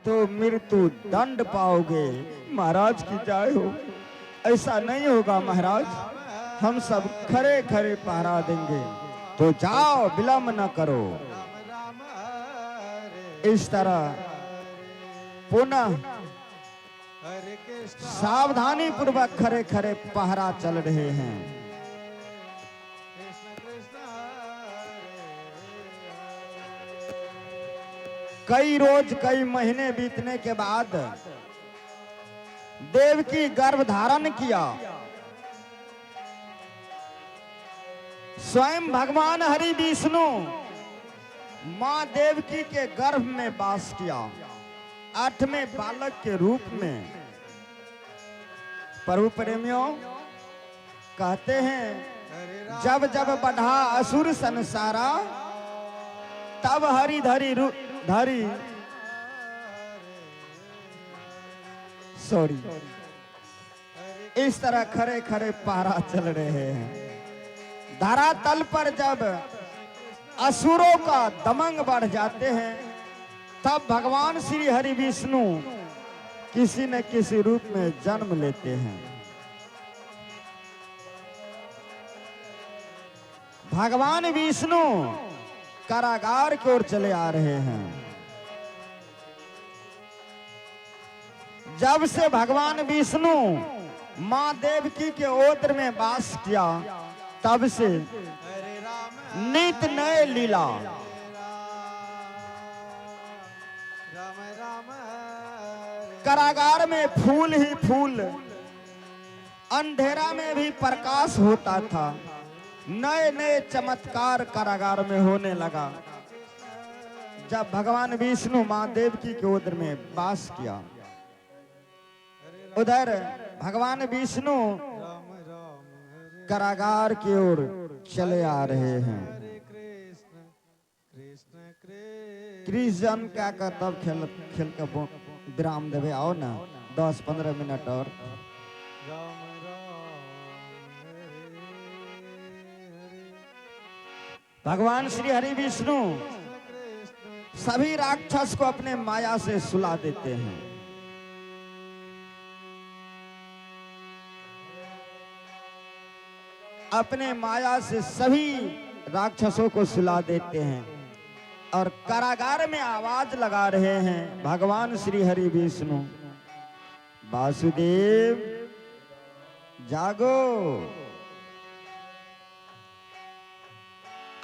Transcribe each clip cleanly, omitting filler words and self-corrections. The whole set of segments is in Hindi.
तो मृत्यु दंड पाओगे। महाराज की जय हो। ऐसा नहीं होगा महाराज, हम सब खरे खरे पहरा देंगे। तो जाओ, विलंब न करो। इस तरह पुनः सावधानी पूर्वक खरे खरे पहरा चल रहे हैं। कई रोज कई महीने बीतने के बाद देवकी गर्भ धारण किया। स्वयं भगवान हरि विष्णु मां देवकी के गर्भ में वास किया, 8वें बालक के रूप में। प्रभु प्रेमियों कहते हैं, जब जब बढ़ा असुर संसारा, तब हरि धरी धरी सॉरी इस तरह खरे खरे पहरा चल रहे हैं। धरातल पर जब असुरों का दमंग बढ़ जाते हैं, तब भगवान श्री हरि विष्णु किसी न किसी रूप में जन्म लेते हैं। भगवान विष्णु कारागार की ओर चले आ रहे हैं। जब से भगवान विष्णु मां देवकी के ओद्र में वास किया, तब से नित नए लीला। कारागार में फूल ही फूल, अंधेरा में भी प्रकाश होता था। नए नए चमत्कार कारागार में होने लगा जब भगवान विष्णु मां देवकी के ओद्र में वास किया। उधर भगवान विष्णु कारागार की ओर चले आ रहे हैं। कृष्ण क्या कर, तब खेल खेल का विराम देवे। आओ ना 10-15 मिनट और। भगवान श्री हरि विष्णु सभी राक्षस को अपने माया से सुला देते हैं। अपने माया से सभी राक्षसों को सुला देते हैं और कारागार में आवाज लगा रहे हैं भगवान श्री हरि विष्णु, वासुदेव जागो,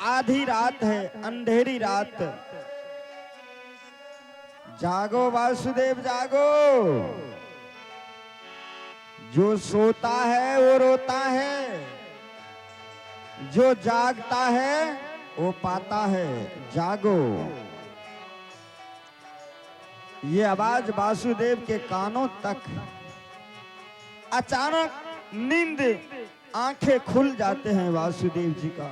आधी रात है, अंधेरी रात, जागो वासुदेव जागो। जो सोता है वो रोता है, जो जागता है वो पाता है, जागो। ये आवाज वासुदेव के कानों तक। अचानक नींद, आंखें खुल जाते हैं वासुदेव जी का।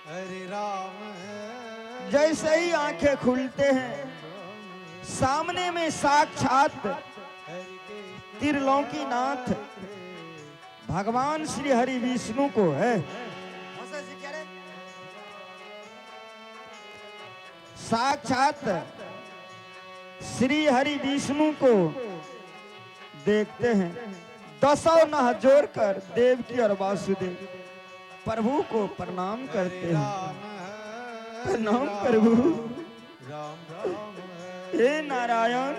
हरे राम। जैसे ही आंखें खुलते हैं, सामने में साक्षात त्रिलोकीनाथ भगवान श्री हरि विष्णु को है। साक्षात श्री हरि विष्णु को देखते हैं। दसों नह जोड़कर देवकी और वासुदेव प्रभु को प्रणाम करते हैं। प्रणाम प्रभु। हे नारायण,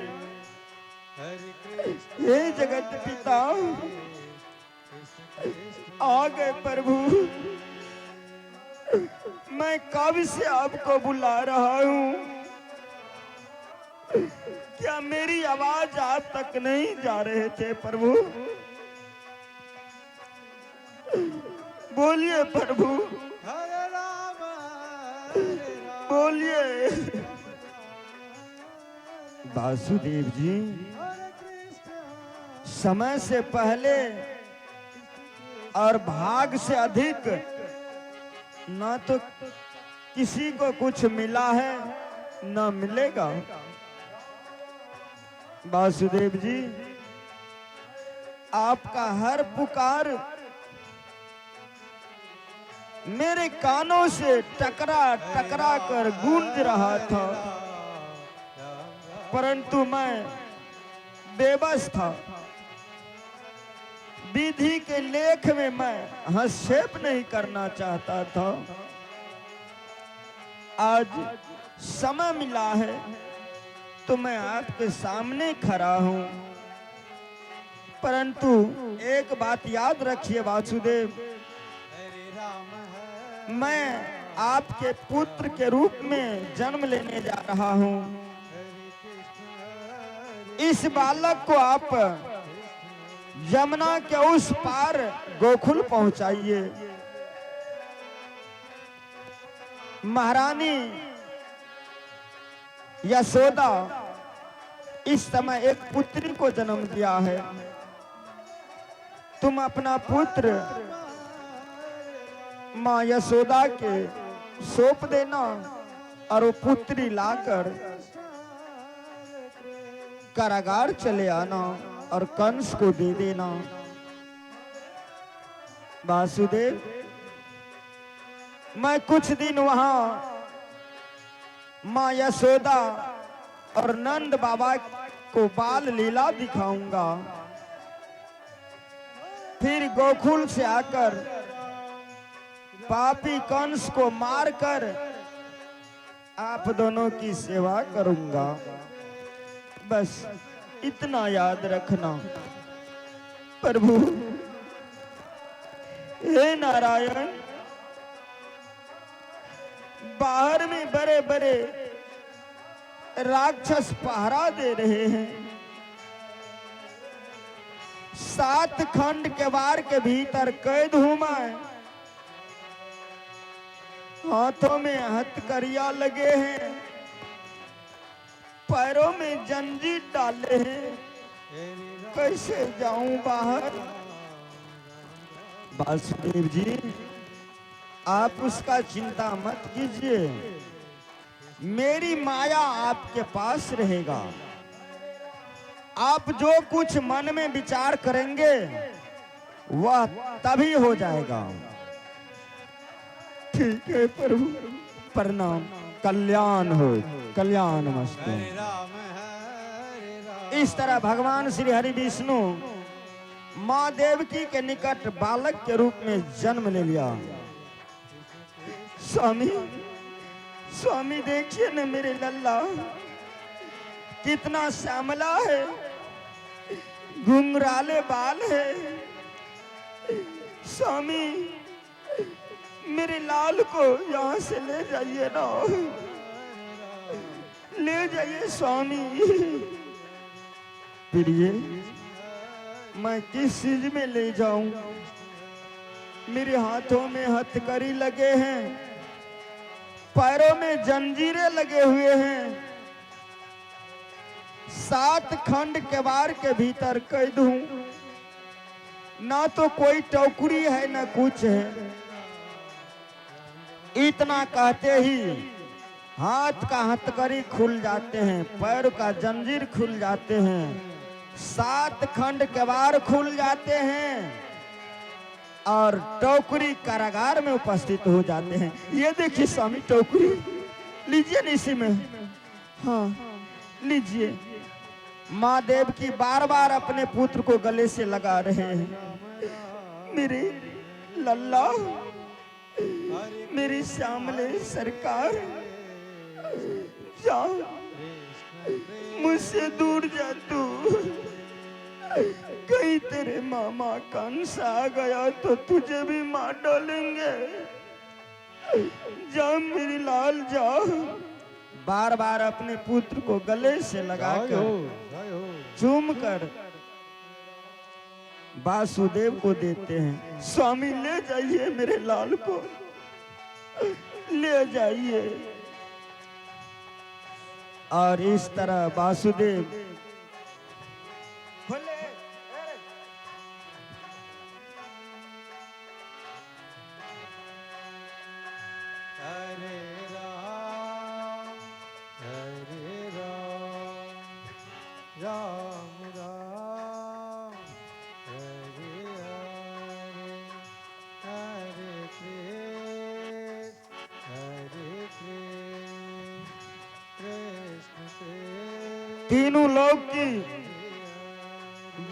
हे जगत पिता, आ गए प्रभु। मैं कब से आपको बुला रहा हूँ, क्या मेरी आवाज आप तक नहीं जा रहे थे प्रभु? बोलिए प्रभु, बोलिए। वासुदेव जी, समय से पहले और भाग से अधिक न तो किसी को कुछ मिला है न मिलेगा। वासुदेव जी, आपका हर पुकार मेरे कानों से टकरा टकरा कर गूंज रहा था। परंतु मैं बेबस था। विधि के लेख में मैं हस्तक्षेप नहीं करना चाहता था। आज समय मिला है तो मैं आपके सामने खड़ा हूं। परंतु एक बात याद रखिए वासुदेव, मैं आपके पुत्र के रूप में जन्म लेने जा रहा हूं। इस बालक को आप यमुना के उस पार गोकुल पहुंचाइए। महारानी यशोदा इस समय एक पुत्री को जन्म दिया है। तुम अपना पुत्र माँ यशोदा के सौंप देना और वो पुत्री लाकर कारागार चले आना और कंस को दे देना। वासुदेव, मैं कुछ दिन वहां माँ यशोदा और नंद बाबा को बाल लीला दिखाऊंगा। फिर गोकुल से आकर पापी कंस को मारकर आप दोनों की सेवा करूंगा। बस इतना याद रखना। प्रभु हे नारायण, बाहर में बड़े बड़े राक्षस पहरा दे रहे हैं। 7 खंड केवाड़ के भीतर कैद हूं मैं। हाथों में हथकड़ियां लगे हैं, पैरों में जंजीर डाले हैं। कैसे जाऊं बाहर? वासुदेव जी, आप उसका चिंता मत कीजिए। मेरी माया आपके पास रहेगा। आप जो कुछ मन में विचार करेंगे वह तभी हो जाएगा। ठीक है प्रभु, प्रणाम। कल्याण हो, कल्याण मस्तु। इस तरह भगवान श्री हरि विष्णु माँ देवकी के निकट बालक के रूप में जन्म ले लिया। स्वामी, स्वामी देखिए न मेरे लल्ला कितना श्यामला है, घुंघराले बाल है। स्वामी, मेरे लाल को यहाँ से ले जाइए ना, ले जाइए स्वामी। प्रिय, मैं किस चीज में ले जाऊं? मेरे हाथों में हथकड़ी लगे हैं, पैरों में जंजीरें लगे हुए हैं। 7 खंड केवाड़ के भीतर कैद हूं। ना तो कोई टोकरी है ना कुछ है। इतना कहते ही हाथ का हथकड़ी खुल जाते हैं, पैर का जंजीर खुल जाते हैं, 7 खंड केवाड़ खुल जाते हैं और टोकरी कारागार में उपस्थित हो जाते हैं। ये देखिए स्वामी, टोकरी लीजिए न इसी में। हाँ लीजिए। माँ देवकी बार बार अपने पुत्र को गले से लगा रहे हैं। मेरे लल्ला, मेरी श्यामले सरकार, जा मुझसे दूर जा तू। कहीं तेरे मामा कंस आ गया तो तुझे भी मार डालेंगे। जा मेरी लाल, जा। बार बार अपने पुत्र को गले से लगाकर चूम कर वासुदेव को देते हैं। स्वामी ले जाइए मेरे लाल को, ले जाइए। और इस तरह वासुदेव तीनों लोग की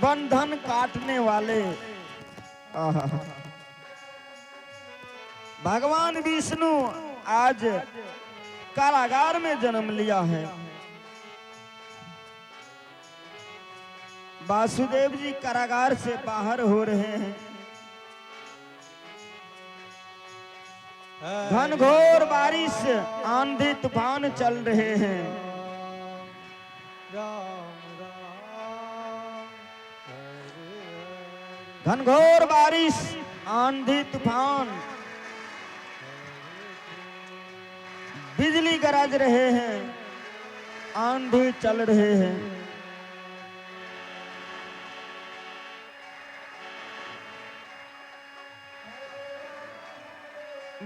बंधन काटने वाले आहा। भगवान विष्णु आज कारागार में जन्म लिया है। वासुदेव जी कारागार से बाहर हो रहे हैं। घनघोर बारिश आंधी तूफान चल रहे हैं। घनघोर बारिश आंधी तूफान बिजली गरज रहे हैं, आंधी चल रहे हैं।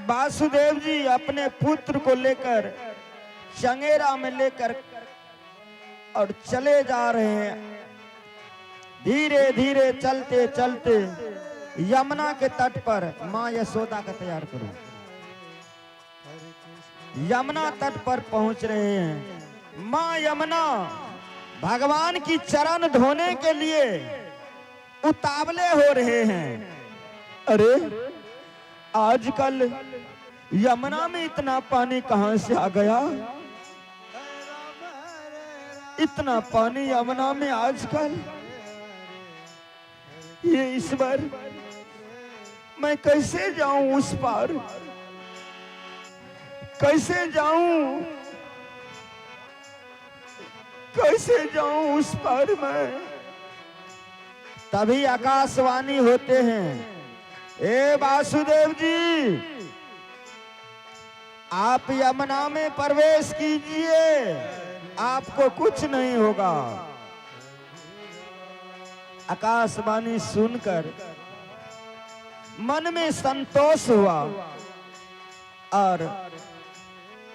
वासुदेव जी अपने पुत्र को लेकर चंगेरा में लेकर और चले जा रहे हैं। धीरे धीरे चलते चलते यमुना के तट पर माँ यशोदा का तैयार करो। यमुना तट पर पहुंच रहे हैं। माँ यमुना भगवान की चरण धोने के लिए उतावले हो रहे हैं। अरे आजकल यमुना में इतना पानी कहां से आ गया? इतना पानी यमुना में आजकल। ये ईश्वर, मैं कैसे जाऊं उस पार? कैसे जाऊं? कैसे जाऊं उस पार मैं? तभी आकाशवाणी होते हैं, ए वासुदेव जी, आप यमुना में प्रवेश कीजिए, आपको कुछ नहीं होगा। आकाशवाणी सुनकर मन में संतोष हुआ और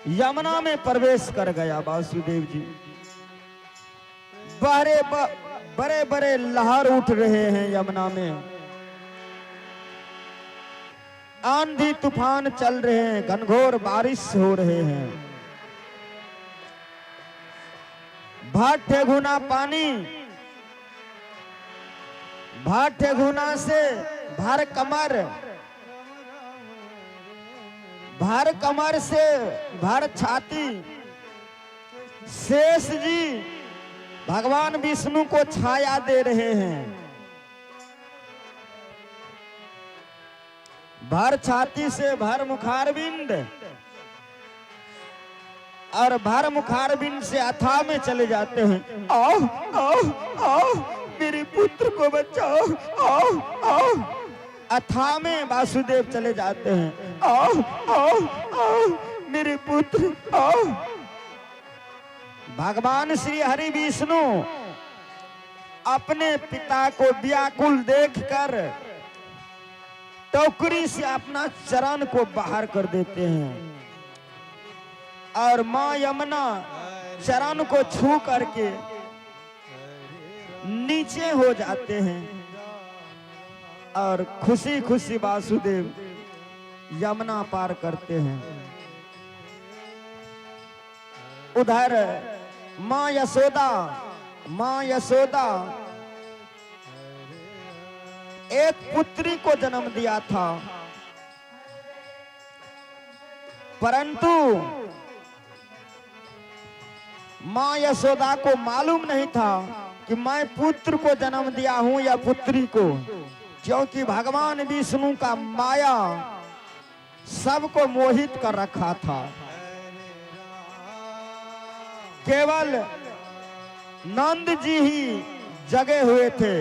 यमुना में प्रवेश कर गया वासुदेव जी। बड़े बड़े लहर उठ रहे हैं यमुना में। आंधी तूफान चल रहे हैं, घनघोर बारिश हो रहे हैं। भाट्य गुना पानी, भाट्य गुना से भर कमर से भर छाती शेष जी भगवान विष्णु को छाया दे रहे हैं। भर छाती से भर मुखारबिंद और भर मुखारबिंद से अथाह में चले जाते हैं। आओ आओ आओ, मेरे पुत्र को बचाओ, आओ आओ। अथाह में वासुदेव चले जाते हैं। आओ आओ आओ, मेरे पुत्र आओ। भगवान श्री हरि विष्णु अपने पिता को व्याकुल देखकर टोकरी से अपना चरण को बाहर कर देते हैं और मां यमुना चरण को छू करके नीचे हो जाते हैं और खुशी खुशी वासुदेव यमुना पार करते हैं। उधर मां यशोदा एक पुत्री को जन्म दिया था, परंतु मां यशोदा को मालूम नहीं था कि मैं पुत्र को जन्म दिया हूं या पुत्री को, क्योंकि भगवान विष्णु का माया सबको मोहित कर रखा था। केवल नंद जी ही जगे हुए थे।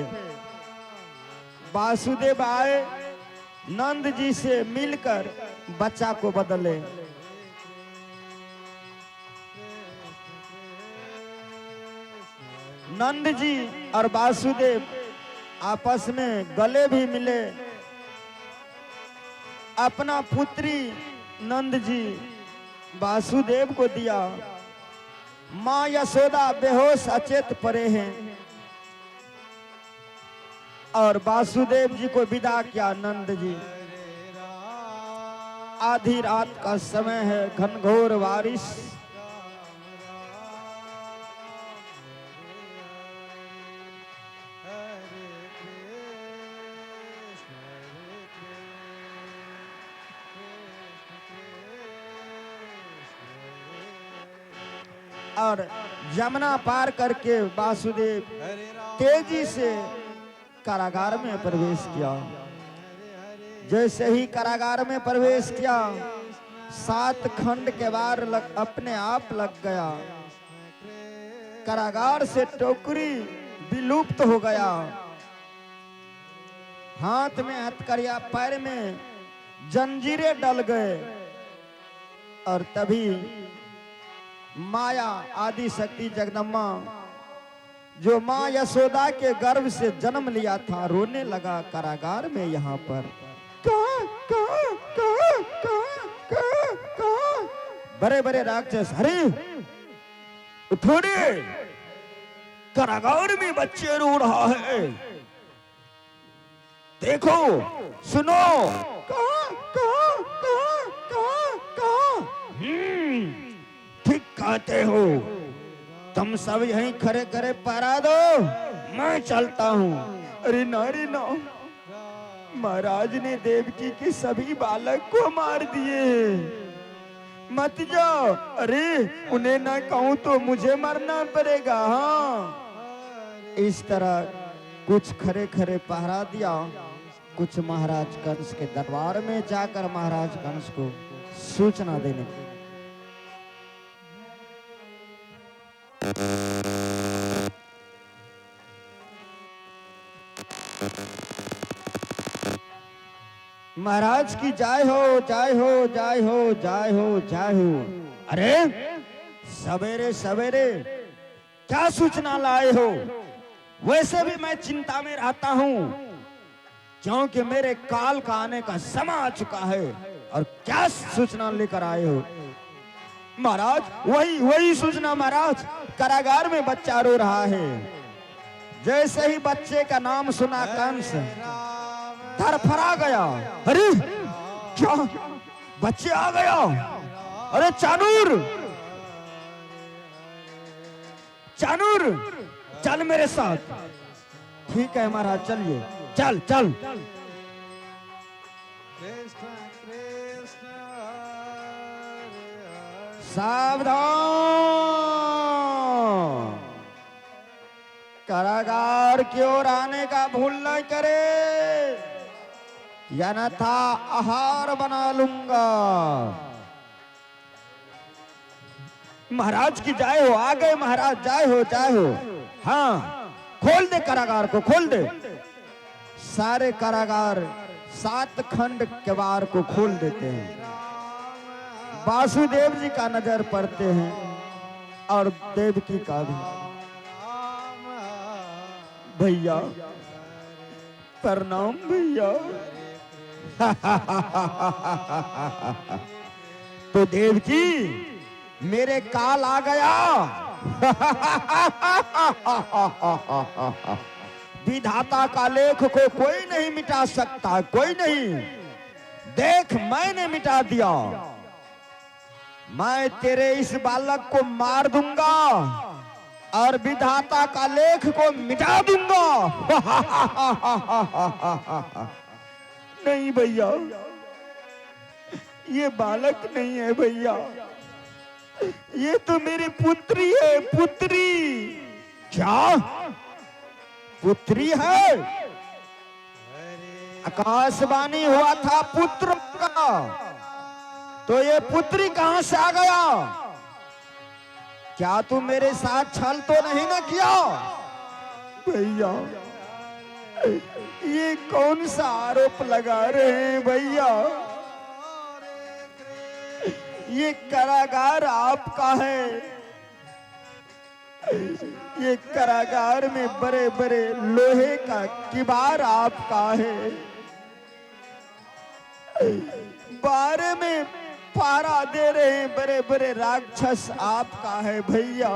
वासुदेव आए, नंद जी से मिलकर बच्चा को बदले। नंद जी और वासुदेव आपस में गले भी मिले। अपना पुत्री नंद जी वासुदेव को दिया। मां यशोदा बेहोश अचेत पड़े हैं और वासुदेव जी को विदा किया नंद जी। आधी रात का समय है, घनघोर बारिश। और यमुना पार करके वासुदेव तेजी से कारागार में प्रवेश किया। जैसे ही कारागार में प्रवेश किया, 7 खंड के वार अपने आप लग गया। कारागार से टोकरी विलुप्त हो गया। हाथ में हथकड़िया, पैर में जंजीरें डल गए। और तभी माया आदि शक्ति जगदम्बा, जो माँ यशोदा के गर्भ से जन्म लिया था, रोने लगा कारागार में। यहाँ पर बड़े बड़े राक्षस, अरे उठोरे, कारागार में बच्चे रो रहा है, देखो सुनो। ठीक कहते हो, तुम सब यहीं खड़े खड़े पहरा दो, मैं चलता हूँ। अरे ना, महाराज ने देवकी के सभी बालक को मार दिए, मत जाओ। अरे उन्हें ना कहूँ तो मुझे मरना पड़ेगा। हाँ, इस तरह कुछ खड़े खड़े पहरा दिया, कुछ महाराज कंस के दरबार में जाकर महाराज कंस को सूचना देने की। महाराज की जय हो, जय हो, जय हो, जय हो, जय हो। अरे सवेरे सवेरे क्या सूचना लाए हो? वैसे भी मैं चिंता में रहता हूँ, क्योंकि मेरे काल का आने का समय आ चुका है। और क्या सूचना लेकर आए हो? महाराज वही सूचना महाराज, कारागार में बच्चा रो रहा है। जैसे ही बच्चे का नाम सुना कंस थरथरा गया। अरे क्या बच्चे आ गया? अरे चाणूर, चल मेरे साथ। ठीक है महाराज, चलिए, चल चल। सावधान, कारागार की ओर आने का भूल न करे, या न था आहार बना लूंगा। महाराज की जय हो, आ गए महाराज, जय हो, जय हो। हाँ, खोल दे कारागार को, खोल दे। सारे कारागार 7 खंड केवाड़ को खोल देते हैं। वासुदेव जी का नजर पड़ते हैं और देवकी का भी। भैया प्रणाम भैया। तो देवकी, मेरे काल आ गया। विधाता का लेख को कोई नहीं मिटा सकता, कोई नहीं। देख, मैंने मिटा दिया। मैं तेरे इस बालक को मार दूंगा और विधाता का लेख को मिटा दूंगा। नहीं भैया, ये बालक नहीं है भैया, ये तो मेरी पुत्री है, पुत्री। क्या पुत्री है? आकाशवाणी हुआ था पुत्र का, तो ये पुत्री कहां से आ गया? क्या तू मेरे साथ छल तो नहीं न किया? भैया, ये कौन सा आरोप लगा रहे हैं भैया? ये कारागार आपका है, ये कारागार में बड़े बड़े लोहे का किवाड़ आपका है, बारे में पहरा दे रहे हैं बड़े बड़े राक्षस आपका है भैया।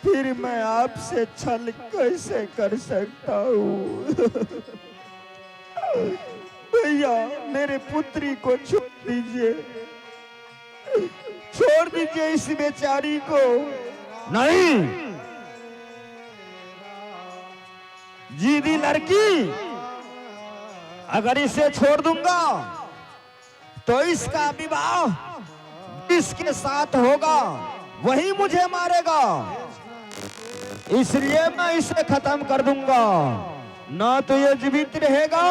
फिर मैं आपसे छल कैसे कर सकता हूँ? भैया, मेरे पुत्री को छोड़ दीजिए, छोड़ दीजिए इस बेचारी को। नहीं, जीदी लड़की, अगर इसे छोड़ दूंगा तो इसका विवाह जिसके साथ होगा वही मुझे मारेगा, इसलिए मैं इसे खत्म कर दूंगा। ना तो ये जीवित रहेगा,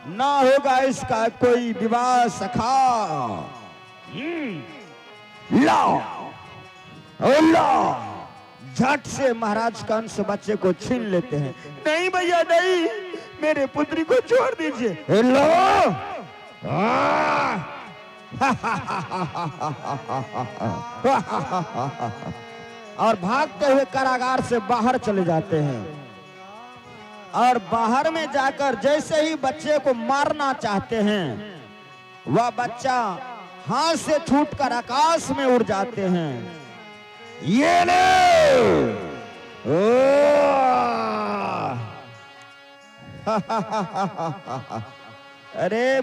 ना होगा इसका कोई विवाह सखा। लाओ लाओ, झट से महाराज कंस बच्चे को छीन लेते हैं। नहीं भैया नहीं, मेरे पुत्री को छोड़ दीजिए। लो और भागते हुए कारागार से बाहर चले जाते हैं। और बाहर में जाकर जैसे ही बच्चे को मारना चाहते हैं, वह बच्चा हाथ से छूटकर आकाश में उड़ जाते हैं। ये ले अरे